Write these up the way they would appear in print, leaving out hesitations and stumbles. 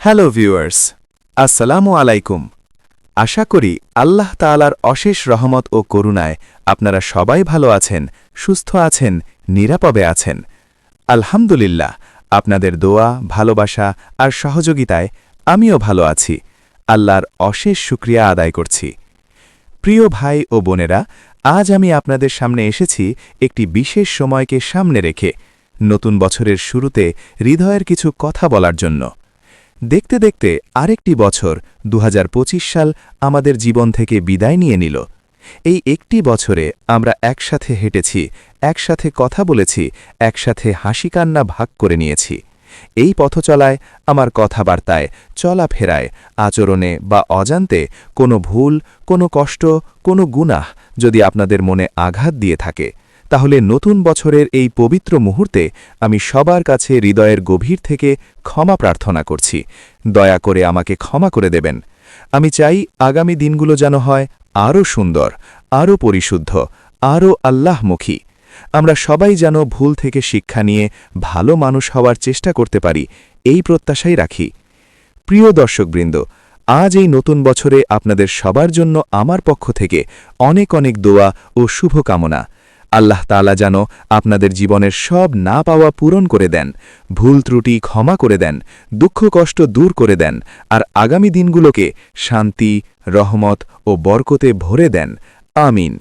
Hello viewers, আসসালামু আলাইকুম। আশা করি আল্লাহ তাআলার অশেষ রহমত ও করুণায় আপনারা সবাই ভালো আছেন, সুস্থ আছেন, নিরাপদে আছেন। আলহামদুলিল্লাহ, আপনাদের দোয়া, ভালোবাসা আর সহযোগিতায় আমিও ভালো আছি। আল্লাহর অশেষ শুকরিয়া আদায় করছি। প্রিয় ভাই ও বোনেরা, আজ আমি আপনাদের সামনে এসেছি একটি বিশেষ সময়কে সামনে রেখে, নতুন বছরের শুরুতে হৃদয়ের কিছু কথা বলার জন্য। দেখতে দেখতে আরেকটি বছর ২০২৫ সাল আমাদের জীবন থেকে বিদায় নিয়ে নিল। এই একটি বছরে আমরা একসাথে হেঁটেছি, একসাথে কথা বলেছি, একসাথে হাসি কান্না ভাগ করে নিয়েছি। এই পথচলায়, আমার কথাবার্তায়, চলাফেরায়, আচরণে বা অজান্তে কোনো ভুল, কোনো কষ্ট, কোনো গুনাহ যদি আপনাদের মনে আঘাত দিয়ে থাকে, তাহলে নতুন বছরের এই পবিত্র মুহূর্তে আমি সবার কাছে হৃদয়ের গভীর থেকে ক্ষমা প্রার্থনা করছি। দয়া করে আমাকে ক্ষমা করে দেবেন। আমি চাই আগামী দিনগুলো যেন হয় আরও সুন্দর, আরও পরিশুদ্ধ, আরও আল্লাহমুখী। আমরা সবাই যেন ভুল থেকে শিক্ষা নিয়ে ভালো মানুষ হওয়ার চেষ্টা করতে পারি, এই প্রত্যাশাই রাখি। প্রিয় দর্শকবৃন্দ, আজ এই নতুন বছরে আপনাদের সবার জন্য আমার পক্ষ থেকে অনেক অনেক দোয়া ও শুভকামনা। আল্লাহ তাআলা যেন আপনাদের জীবনের সব না পাওয়া পূরণ করে দেন, ভুল ত্রুটি ক্ষমা করে দেন, দুঃখ কষ্ট দূর করে দেন, আর আগামী দিনগুলোকে শান্তি, রহমত ও বরকতে ভরে দেন। আমিন।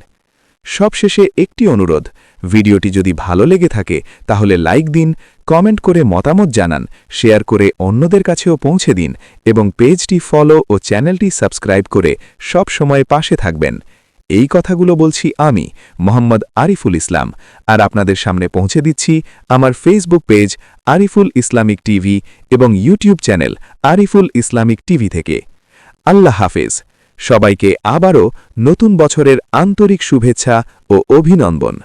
সবশেষে একটি অনুরোধ, ভিডিওটি যদি ভালো লেগে থাকে তাহলে লাইক দিন, কমেন্ট করে মতামত জানান, শেয়ার করে অন্যদের কাছেও পৌঁছে দিন এবং পেজটি ফলো ও চ্যানেলটি সাবস্ক্রাইব করে সব সময় পাশে থাকবেন। এই কথাগুলো বলছি আমি, মোহাম্মদ আরিফুল ইসলাম, আর আপনাদের সামনে পৌঁছে দিচ্ছি আমার Facebook page Ariful Islamic TV এবং YouTube channel Ariful Islamic TV থেকে। আল্লাহ হাফেজ। সবাইকে আবারও নতুন বছরের আন্তরিক শুভেচ্ছা ও অভিনন্দন।